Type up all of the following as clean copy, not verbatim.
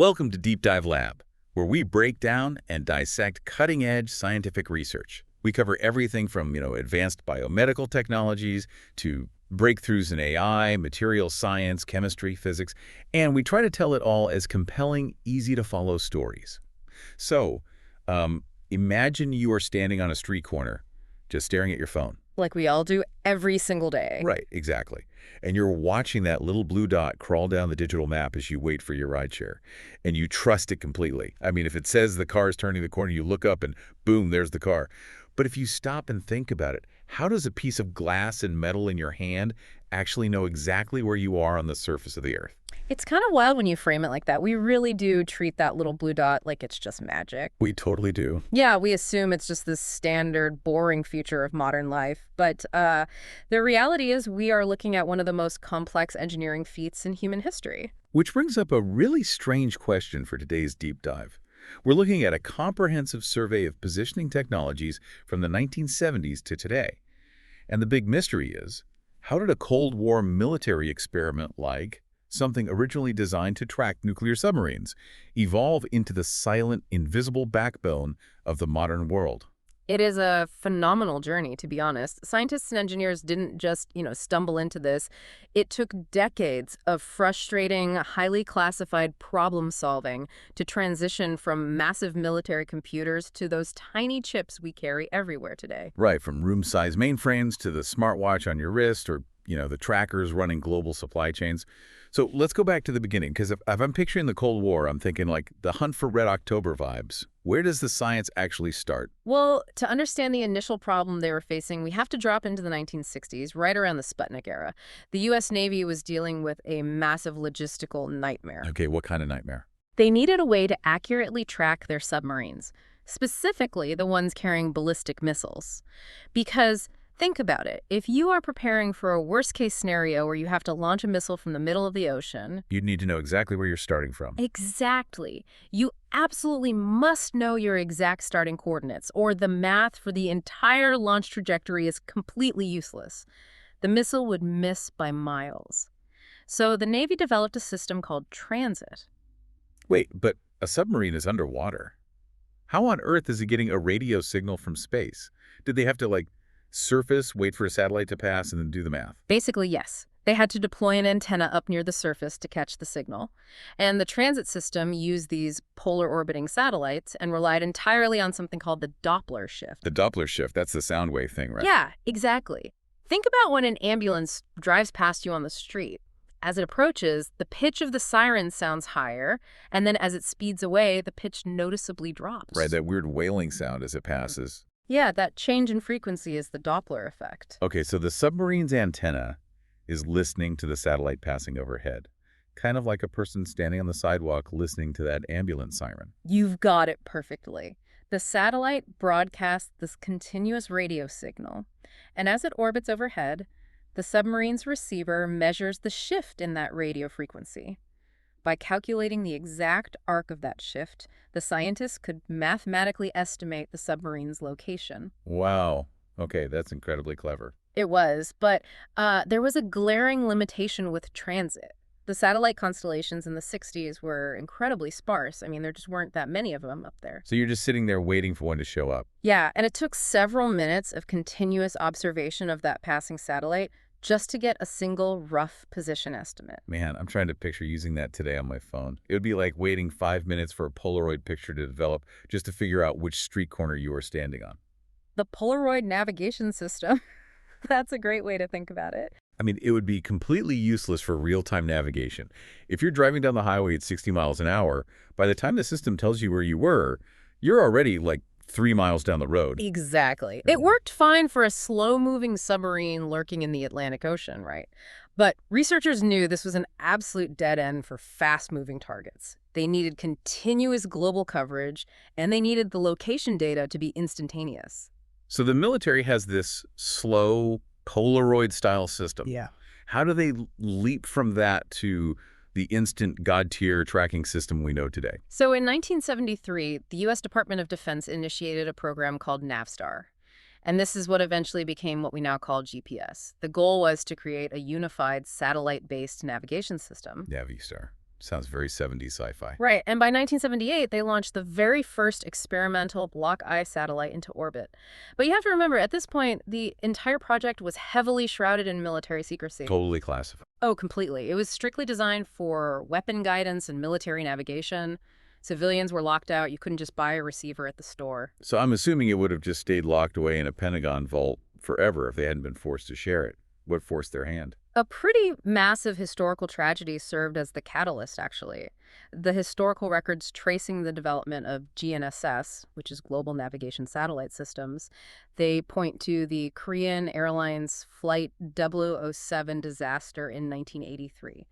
Welcome to Deep Dive Lab, where we break down and dissect cutting-edge scientific research. We cover everything from, advanced biomedical technologies to breakthroughs in AI, materials science, chemistry, physics, and we try to tell it all as compelling, easy-to-follow stories. So, imagine you are standing on a street corner, just staring at your phone. Like we all do every single day. Right, exactly. And you're watching that little blue dot crawl down the digital map as you wait for your rideshare. And you trust it completely. I mean, if it says the car is turning the corner, you look up and boom, there's the car. But if you stop and think about it, how does a piece of glass and metal in your hand actually know exactly where you are on the surface of the Earth? It's kind of wild when you frame it like that. We really do treat that little blue dot like it's just magic. We totally do. Yeah, we assume it's just this standard, boring feature of modern life. But the reality is we are looking at one of the most complex engineering feats in human history. Which brings up a really strange question for today's deep dive. We're looking at a comprehensive survey of positioning technologies from the 1970s to today. And the big mystery is, how did a Cold War military experiment like something originally designed to track nuclear submarines evolve into the silent, invisible backbone of the modern world? It is a phenomenal journey, to be honest. Scientists and engineers didn't just, stumble into this. It took decades of frustrating, highly classified problem solving to transition from massive military computers to those tiny chips we carry everywhere today. Right, from room-sized mainframes to the smartwatch on your wrist or, the trackers running global supply chains. So let's go back to the beginning, because if I'm picturing the Cold War, I'm thinking like the hunt for Red October vibes. Where does the science actually start? Well, to understand the initial problem they were facing, we have to drop into the 1960s, right around the Sputnik era. The U.S. Navy was dealing with a massive logistical nightmare. Okay, what kind of nightmare? They needed a way to accurately track their submarines, specifically the ones carrying ballistic missiles. Because think about it. If you are preparing for a worst-case scenario where you have to launch a missile from the middle of the ocean... You'd need to know exactly where you're starting from. Exactly. You absolutely must know your exact starting coordinates, or the math for the entire launch trajectory is completely useless. The missile would miss by miles. So the Navy developed a system called transit. Wait, but a submarine is underwater. How on earth is it getting a radio signal from space? Did they have to, surface, wait for a satellite to pass, and then do the math? Basically, yes. They had to deploy an antenna up near the surface to catch the signal. And the transit system used these polar orbiting satellites and relied entirely on something called the Doppler shift. The Doppler shift, that's the sound wave thing, right? Yeah, exactly. Think about when an ambulance drives past you on the street. As it approaches, the pitch of the siren sounds higher, and then as it speeds away, the pitch noticeably drops. Right, that weird wailing sound as it passes. Yeah, that change in frequency is the Doppler effect. Okay, so the submarine's antenna is listening to the satellite passing overhead, kind of like a person standing on the sidewalk listening to that ambulance siren. You've got it perfectly. The satellite broadcasts this continuous radio signal, and as it orbits overhead, the submarine's receiver measures the shift in that radio frequency. By calculating the exact arc of that shift, the scientists could mathematically estimate the submarine's location. Wow. Okay, that's incredibly clever. It was, but there was a glaring limitation with transit. The satellite constellations in the 60s were incredibly sparse. I mean, there just weren't that many of them up there. So you're just sitting there waiting for one to show up. Yeah, and it took several minutes of continuous observation of that passing satellite just to get a single rough position estimate. Man, I'm trying to picture using that today on my phone. It would be like waiting 5 minutes for a Polaroid picture to develop just to figure out which street corner you are standing on. The Polaroid navigation system. That's a great way to think about it. I mean, it would be completely useless for real-time navigation. If you're driving down the highway at 60 miles an hour, by the time the system tells you where you were, you're already 3 miles down the road. Exactly. It worked fine for a slow-moving submarine lurking in the Atlantic Ocean, right? But researchers knew this was an absolute dead end for fast-moving targets. They needed continuous global coverage, and they needed the location data to be instantaneous. So the military has this slow, Polaroid-style system. Yeah. How do they leap from that to the instant God-tier tracking system we know today? So in 1973, the U.S. Department of Defense initiated a program called NavStar. And this is what eventually became what we now call GPS. The goal was to create a unified satellite-based navigation system. Navistar. Sounds very 70s sci-fi. Right, and by 1978, they launched the very first experimental block-eye satellite into orbit. But you have to remember, at this point, the entire project was heavily shrouded in military secrecy. Totally classified. Oh, completely. It was strictly designed for weapon guidance and military navigation. Civilians were locked out. You couldn't just buy a receiver at the store. So I'm assuming it would have just stayed locked away in a Pentagon vault forever if they hadn't been forced to share it. What forced their hand? A pretty massive historical tragedy served as the catalyst, actually. The historical records tracing the development of GNSS, which is Global Navigation Satellite Systems, they point to the Korean Airlines Flight 007 disaster in 1983.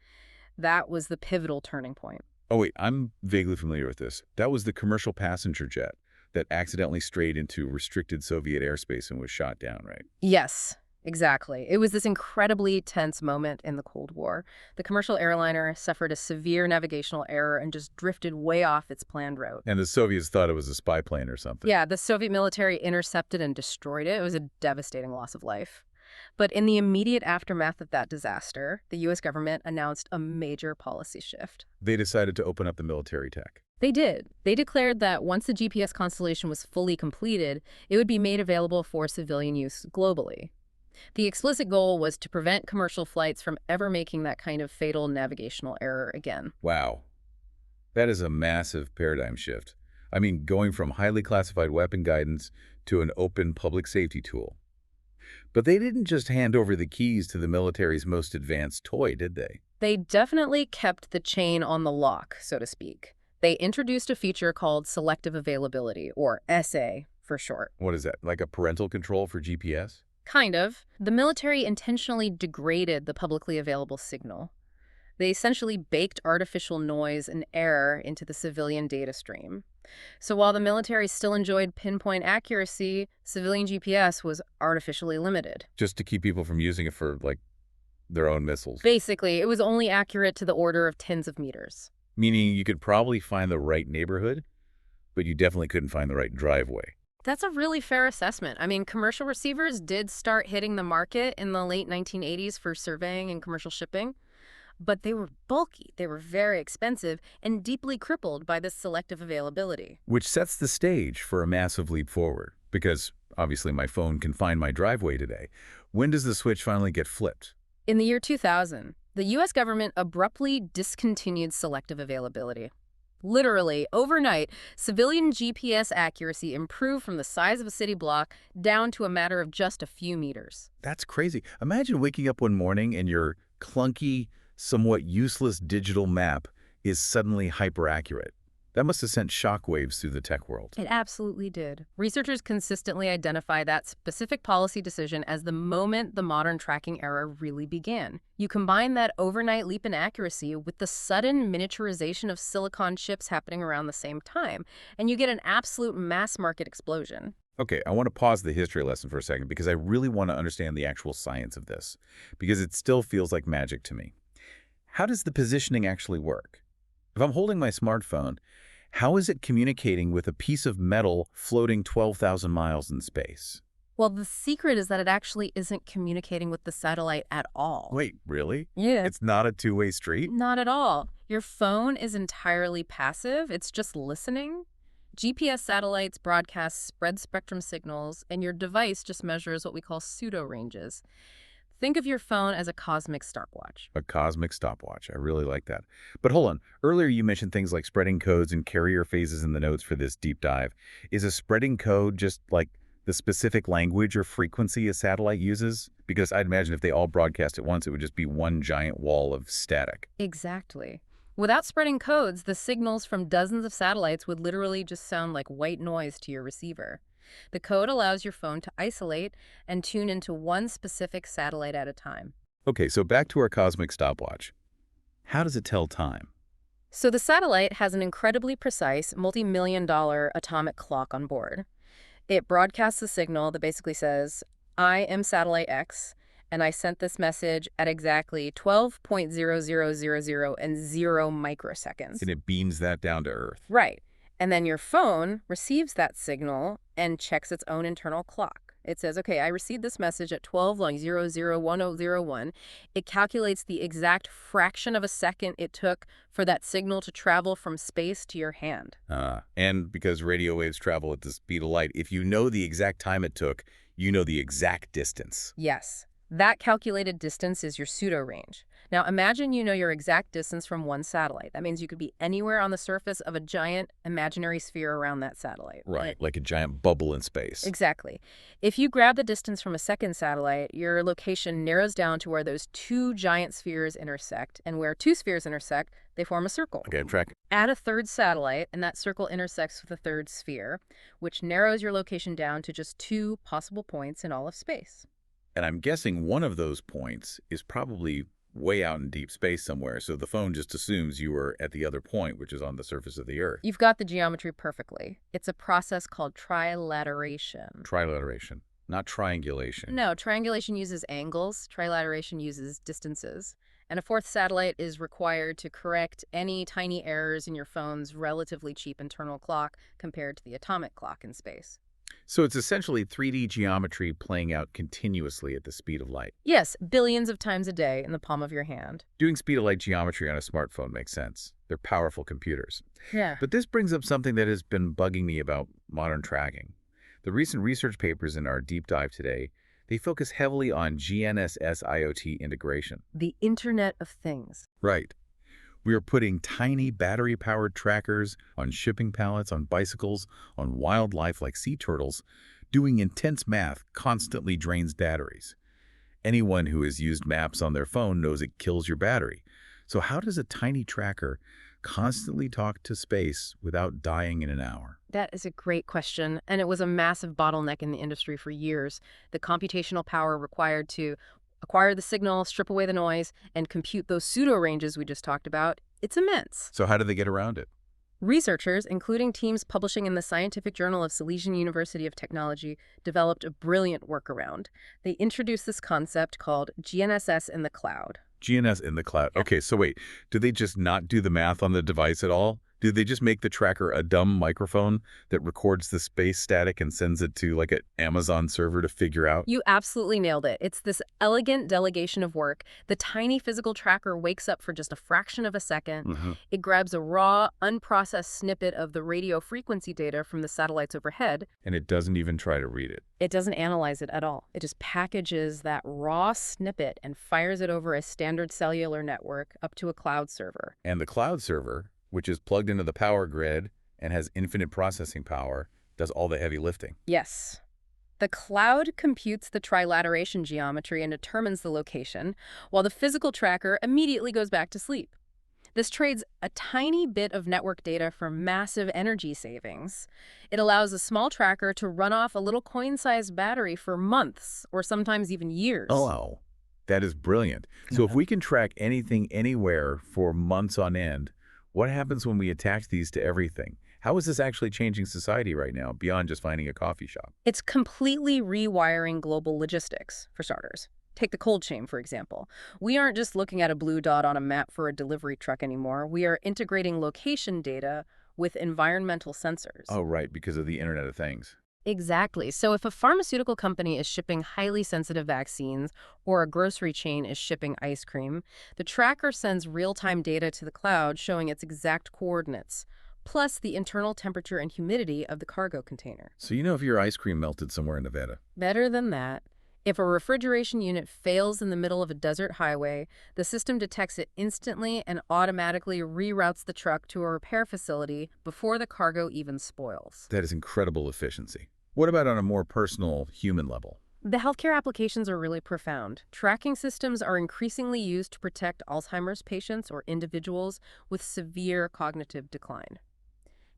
That was the pivotal turning point. Oh, wait, I'm vaguely familiar with this. That was the commercial passenger jet that accidentally strayed into restricted Soviet airspace and was shot down, right? Yes, exactly. It was this incredibly tense moment in the Cold War. The commercial airliner suffered a severe navigational error and just drifted way off its planned route. And the Soviets thought it was a spy plane or something. Yeah, the Soviet military intercepted and destroyed it. It was a devastating loss of life. But in the immediate aftermath of that disaster, the U.S. government announced a major policy shift. They decided to open up the military tech. They did. They declared that once the GPS constellation was fully completed, it would be made available for civilian use globally. The explicit goal was to prevent commercial flights from ever making that kind of fatal navigational error again. Wow. That is a massive paradigm shift. I mean, going from highly classified weapon guidance to an open public safety tool. But they didn't just hand over the keys to the military's most advanced toy, did they? They definitely kept the chain on the lock, so to speak. They introduced a feature called selective availability, or SA for short. What is that, like a parental control for GPS? Kind of. The military intentionally degraded the publicly available signal. They essentially baked artificial noise and error into the civilian data stream. So while the military still enjoyed pinpoint accuracy, civilian GPS was artificially limited. Just to keep people from using it for, like, their own missiles. Basically, it was only accurate to the order of tens of meters. Meaning you could probably find the right neighborhood, but you definitely couldn't find the right driveway. That's a really fair assessment. I mean, commercial receivers did start hitting the market in the late 1980s for surveying and commercial shipping, but they were bulky, they were very expensive, and deeply crippled by this selective availability. Which sets the stage for a massive leap forward, because obviously my phone can find my driveway today. When does the switch finally get flipped? In the year 2000, the U.S. government abruptly discontinued selective availability. Literally, overnight, civilian GPS accuracy improved from the size of a city block down to a matter of just a few meters. That's crazy. Imagine waking up one morning and your clunky, somewhat useless digital map is suddenly hyper-accurate. That must have sent shockwaves through the tech world. It absolutely did. Researchers consistently identify that specific policy decision as the moment the modern tracking era really began. You combine that overnight leap in accuracy with the sudden miniaturization of silicon chips happening around the same time, and you get an absolute mass market explosion. Okay, I want to pause the history lesson for a second because I really want to understand the actual science of this, because it still feels like magic to me. How does the positioning actually work? If I'm holding my smartphone, how is it communicating with a piece of metal floating 12,000 miles in space? Well, the secret is that it actually isn't communicating with the satellite at all. Wait, really? Yeah. It's not a two-way street? Not at all. Your phone is entirely passive. It's just listening. GPS satellites broadcast spread spectrum signals, and your device just measures what we call pseudo-ranges. Think of your phone as a cosmic stopwatch. A cosmic stopwatch. I really like that. But hold on. Earlier you mentioned things like spreading codes and carrier phases in the notes for this deep dive. Is a spreading code just like the specific language or frequency a satellite uses? Because I'd imagine if they all broadcast at once, it would just be one giant wall of static. Exactly. Without spreading codes, the signals from dozens of satellites would literally just sound like white noise to your receiver. The code allows your phone to isolate and tune into one specific satellite at a time. Okay, so back to our cosmic stopwatch. How does it tell time? So the satellite has an incredibly precise, multi-million-dollar atomic clock on board. It broadcasts a signal that basically says, I am satellite X, and I sent this message at exactly 12.0000 and 0 microseconds. And it beams that down to Earth. Right. And then your phone receives that signal and checks its own internal clock. It says, okay, I received this message at 12:00:1001. It calculates the exact fraction of a second it took for that signal to travel from space to your hand. And because radio waves travel at the speed of light, if you know the exact time it took, you know the exact distance. Yes, that calculated distance is your pseudo range. Now imagine you know your exact distance from one satellite. That means you could be anywhere on the surface of a giant imaginary sphere around that satellite. Right, like a giant bubble in space. Exactly. If you grab the distance from a second satellite, your location narrows down to where those two giant spheres intersect, and where two spheres intersect, they form a circle. Okay, I'm tracking. Add a third satellite, and that circle intersects with a third sphere, which narrows your location down to just two possible points in all of space. And I'm guessing one of those points is probably way out in deep space somewhere, so the phone just assumes you were at the other point, which is on the surface of the Earth. You've got the geometry perfectly. It's a process called trilateration. Trilateration, not triangulation. No, triangulation uses angles, trilateration uses distances. And a fourth satellite is required to correct any tiny errors in your phone's relatively cheap internal clock compared to the atomic clock in space. So it's essentially 3D geometry playing out continuously at the speed of light. Yes, billions of times a day in the palm of your hand. Doing speed of light geometry on a smartphone makes sense. They're powerful computers. Yeah. But this brings up something that has been bugging me about modern tracking. The recent research papers in our deep dive today, they focus heavily on GNSS IoT integration. The Internet of Things. Right. We are putting tiny battery-powered trackers on shipping pallets, on bicycles, on wildlife like sea turtles. Doing intense math constantly drains batteries. Anyone who has used maps on their phone knows it kills your battery. So how does a tiny tracker constantly talk to space without dying in an hour? That is a great question, and it was a massive bottleneck in the industry for years. The computational power required to acquire the signal, strip away the noise, and compute those pseudo-ranges we just talked about, it's immense. So how do they get around it? Researchers, including teams publishing in the Scientific Journal of Silesian University of Technology, developed a brilliant workaround. They introduced this concept called GNSS in the cloud. GNS in the cloud. Okay, so wait, do they just not do the math on the device at all? Do they just make the tracker a dumb microphone that records the space static and sends it to like an Amazon server to figure out? You absolutely nailed it. It's this elegant delegation of work. The tiny physical tracker wakes up for just a fraction of a second. It grabs a raw, unprocessed snippet of the radio frequency data from the satellites overhead. And it doesn't even try to read it. It doesn't analyze it at all. It just packages that raw snippet and fires it over a standard cellular network up to a cloud server. And the cloud server, which is plugged into the power grid and has infinite processing power, does all the heavy lifting. Yes. The cloud computes the trilateration geometry and determines the location, while the physical tracker immediately goes back to sleep. This trades a tiny bit of network data for massive energy savings. It allows a small tracker to run off a little coin-sized battery for months, or sometimes even years. Oh, wow. That is brilliant. So if we can track anything anywhere for months on end, what happens when we attach these to everything? How is this actually changing society right now, beyond just finding a coffee shop? It's completely rewiring global logistics, for starters. Take the cold chain, for example. We aren't just looking at a blue dot on a map for a delivery truck anymore. We are integrating location data with environmental sensors. Oh, right, because of the Internet of Things. Exactly. So if a pharmaceutical company is shipping highly sensitive vaccines or a grocery chain is shipping ice cream, the tracker sends real-time data to the cloud showing its exact coordinates, plus the internal temperature and humidity of the cargo container. So you know if your ice cream melted somewhere in Nevada. Better than that, if a refrigeration unit fails in the middle of a desert highway, the system detects it instantly and automatically reroutes the truck to a repair facility before the cargo even spoils. That is incredible efficiency. What about on a more personal, human level? The healthcare applications are really profound. Tracking systems are increasingly used to protect Alzheimer's patients or individuals with severe cognitive decline.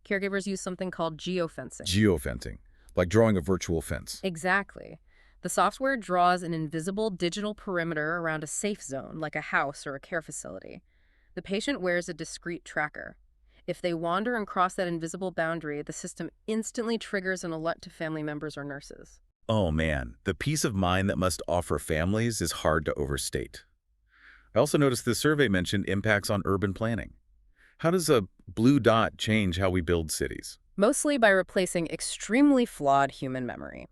Caregivers use something called geofencing. Geofencing, like drawing a virtual fence. Exactly. The software draws an invisible digital perimeter around a safe zone, like a house or a care facility. The patient wears a discrete tracker. If they wander and cross that invisible boundary, the system instantly triggers an alert to family members or nurses. Oh man, the peace of mind that must offer families is hard to overstate. I also noticed this survey mentioned impacts on urban planning. How does a blue dot change how we build cities? Mostly by replacing extremely flawed human memory.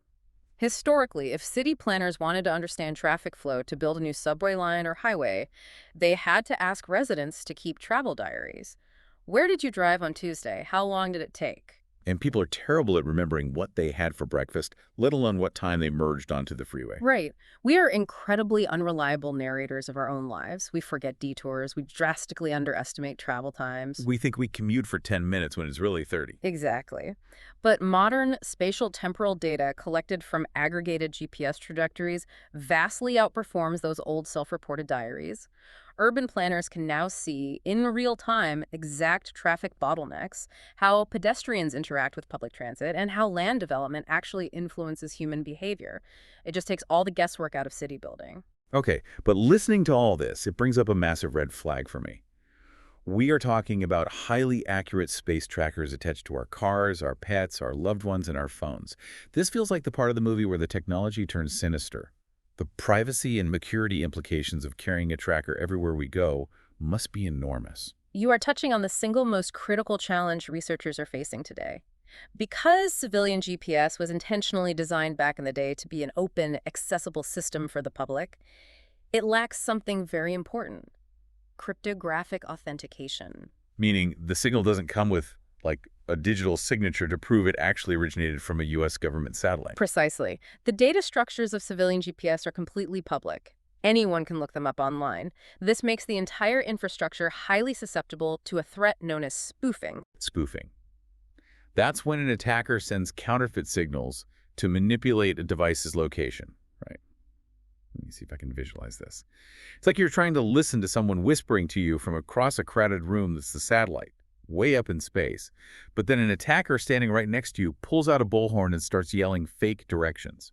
Historically, if city planners wanted to understand traffic flow to build a new subway line or highway, they had to ask residents to keep travel diaries. Where did you drive on Tuesday? How long did it take? And people are terrible at remembering what they had for breakfast, let alone what time they merged onto the freeway. Right. We are incredibly unreliable narrators of our own lives. We forget detours. We drastically underestimate travel times. We think we commute for 10 minutes when it's really 30. Exactly. But modern spatial temporal data collected from aggregated GPS trajectories vastly outperforms those old self-reported diaries. Urban planners can now see, in real time, exact traffic bottlenecks, how pedestrians interact with public transit, and how land development actually influences human behavior. It just takes all the guesswork out of city building. Okay, but listening to all this, it brings up a massive red flag for me. We are talking about highly accurate space trackers attached to our cars, our pets, our loved ones, and our phones. This feels like the part of the movie where the technology turns sinister. The privacy and security implications of carrying a tracker everywhere we go must be enormous. You are touching on the single most critical challenge researchers are facing today. Because civilian GPS was intentionally designed back in the day to be an open, accessible system for the public, it lacks something very important: cryptographic authentication. Meaning the signal doesn't come with, like, a digital signature to prove it actually originated from a U.S. government satellite. Precisely. The data structures of civilian GPS are completely public. Anyone can look them up online. This makes the entire infrastructure highly susceptible to a threat known as spoofing. Spoofing. That's when an attacker sends counterfeit signals to manipulate a device's location, right? Let me see if I can visualize this. It's like you're trying to listen to someone whispering to you from across a crowded room that's the satellite, way up in space. But then an attacker standing right next to you pulls out a bullhorn and starts yelling fake directions.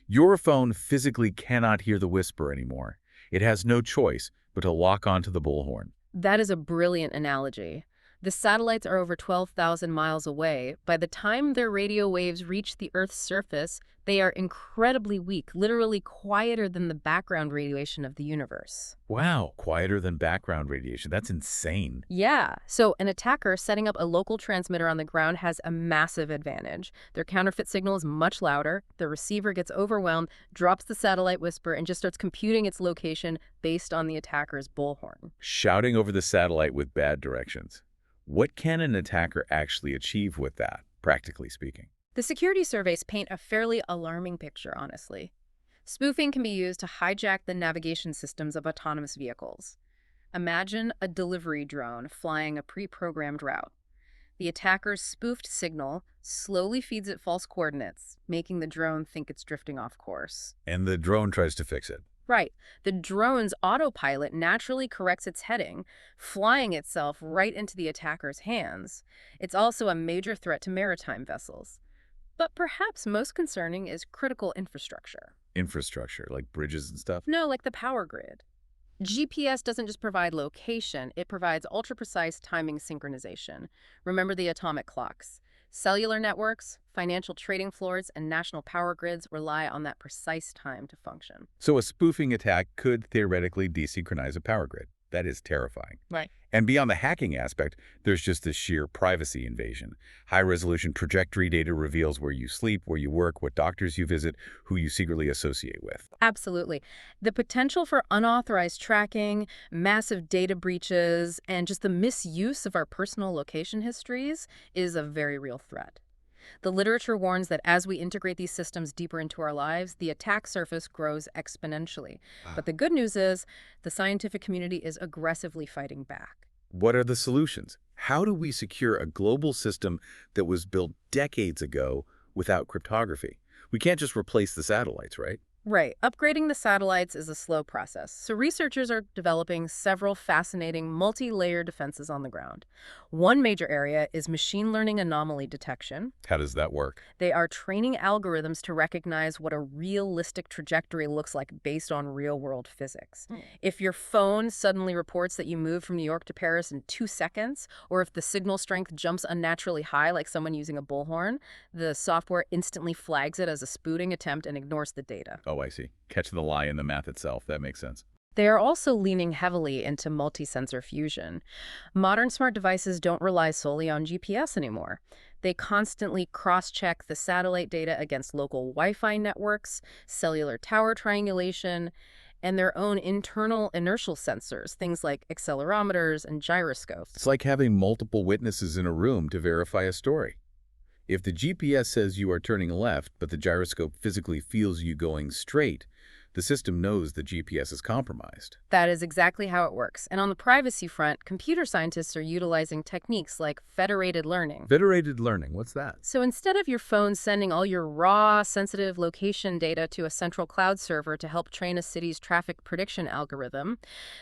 Your phone physically cannot hear the whisper anymore. It has no choice but to lock onto the bullhorn. That is a brilliant analogy. The satellites are over 12,000 miles away. By the time their radio waves reach the Earth's surface, they are incredibly weak, literally quieter than the background radiation of the universe. Wow, quieter than background radiation. That's insane. Yeah, so an attacker setting up a local transmitter on the ground has a massive advantage. Their counterfeit signal is much louder, the receiver gets overwhelmed, drops the satellite whisper, and just starts computing its location based on the attacker's bullhorn. Shouting over the satellite with bad directions. What can an attacker actually achieve with that, practically speaking? The security surveys paint a fairly alarming picture, honestly. Spoofing can be used to hijack the navigation systems of autonomous vehicles. Imagine a delivery drone flying a pre-programmed route. The attacker's spoofed signal slowly feeds it false coordinates, making the drone think it's drifting off course. And the drone tries to fix it. Right. The drone's autopilot naturally corrects its heading, flying itself right into the attacker's hands. It's also a major threat to maritime vessels. But perhaps most concerning is critical infrastructure. Infrastructure, like bridges and stuff? No, like the power grid. GPS doesn't just provide location, it provides ultra-precise timing synchronization. Remember the atomic clocks. Cellular networks, financial trading floors, and national power grids rely on that precise time to function. So a spoofing attack could theoretically desynchronize a power grid. That is terrifying. Right. And beyond the hacking aspect, there's just the sheer privacy invasion. High-resolution trajectory data reveals where you sleep, where you work, what doctors you visit, who you secretly associate with. Absolutely. The potential for unauthorized tracking, massive data breaches, and just the misuse of our personal location histories is a very real threat. The literature warns that as we integrate these systems deeper into our lives, the attack surface grows exponentially. But the good news is the scientific community is aggressively fighting back. What are the solutions? How do we secure a global system that was built decades ago without cryptography? We can't just replace the satellites, right? Right. Upgrading the satellites is a slow process, so researchers are developing several fascinating multi-layer defenses on the ground. One major area is machine learning anomaly detection. How does that work? They are training algorithms to recognize what a realistic trajectory looks like based on real-world physics. If your phone suddenly reports that you moved from New York to Paris in 2 seconds, or if the signal strength jumps unnaturally high like someone using a bullhorn, the software instantly flags it as a spooting attempt and ignores the data. Oh, I see. Catch the lie in the math itself. That makes sense. They are also leaning heavily into multi-sensor fusion. Modern smart devices don't rely solely on GPS anymore. They constantly cross-check the satellite data against local Wi-Fi networks, cellular tower triangulation, and their own internal inertial sensors, things like accelerometers and It's gyroscopes. like having multiple witnesses in a room to verify a story. If the GPS says you are turning left, but the gyroscope physically feels you going straight, the system knows the GPS is compromised. That is exactly how it works. And on the privacy front, computer scientists are utilizing techniques like federated learning. Federated learning, what's that? So instead of your phone sending all your raw, sensitive location data to a central cloud server to help train a city's traffic prediction algorithm,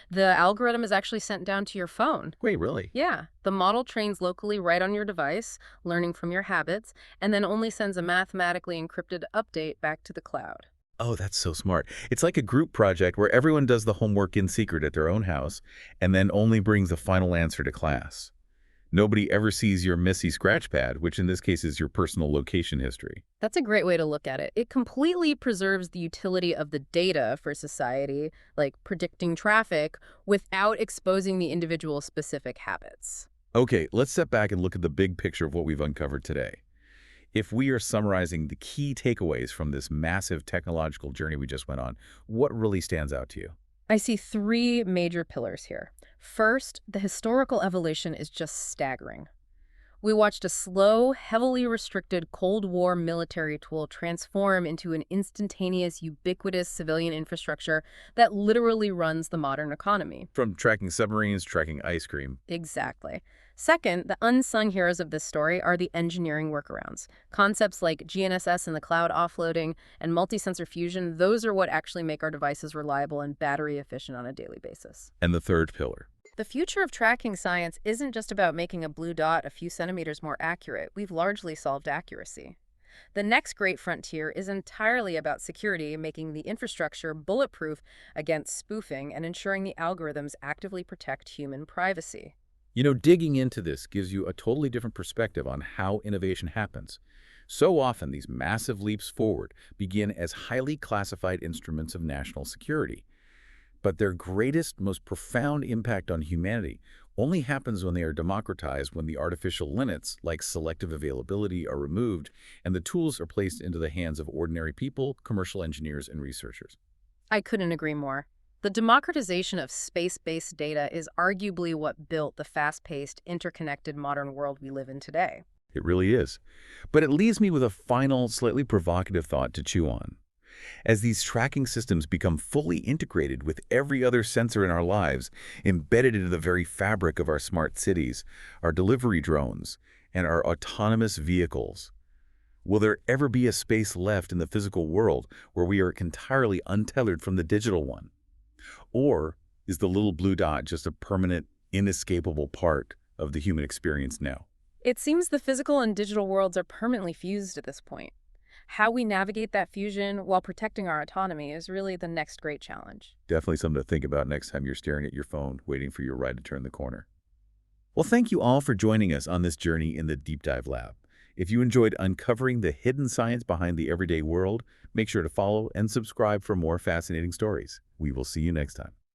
the algorithm is actually sent down to your phone. Wait, really? Yeah, the model trains locally right on your device, learning from your habits, and then only sends a mathematically encrypted update back to the cloud. Oh, that's so smart. It's like a group project where everyone does the homework in secret at their own house and then only brings the final answer to class. Nobody ever sees your messy scratch pad, which in this case is your personal location history. That's a great way to look at it. It completely preserves the utility of the data for society, like predicting traffic, without exposing the individual's specific habits. Okay, let's step back and look at the big picture of what we've uncovered today. If we are summarizing the key takeaways from this massive technological journey we just went on, what really stands out to you? I see three major pillars here. First, the historical evolution is just staggering. We watched a slow, heavily restricted Cold War military tool transform into an instantaneous, ubiquitous civilian infrastructure that literally runs the modern economy. From tracking submarines, tracking ice cream. Exactly. Second, the unsung heroes of this story are the engineering workarounds. Concepts like GNSS in the cloud offloading and multi-sensor fusion, those are what actually make our devices reliable and battery efficient on a daily basis. And the third pillar. The future of tracking science isn't just about making a blue dot a few centimeters more accurate. We've largely solved accuracy. The next great frontier is entirely about security, making the infrastructure bulletproof against spoofing and ensuring the algorithms actively protect human privacy. You know, digging into this gives you a totally different perspective on how innovation happens. So often, these massive leaps forward begin as highly classified instruments of national security. But their greatest, most profound impact on humanity only happens when they are democratized, when the artificial limits, like selective availability, are removed, and the tools are placed into the hands of ordinary people, commercial engineers, and researchers. I couldn't agree more. The democratization of space-based data is arguably what built the fast-paced, interconnected modern world we live in today. It really is. But it leaves me with a final, slightly provocative thought to chew on. As these tracking systems become fully integrated with every other sensor in our lives, embedded into the very fabric of our smart cities, our delivery drones, and our autonomous vehicles, will there ever be a space left in the physical world where we are entirely untethered from the digital one? Or is the little blue dot just a permanent, inescapable part of the human experience now? It seems the physical and digital worlds are permanently fused at this point. How we navigate that fusion while protecting our autonomy is really the next great challenge. Definitely something to think about next time you're staring at your phone, waiting for your ride to turn the corner. Well, thank you all for joining us on this journey in the Deep Dive Lab. If you enjoyed uncovering the hidden science behind the everyday world, make sure to follow and subscribe for more fascinating stories. We will see you next time.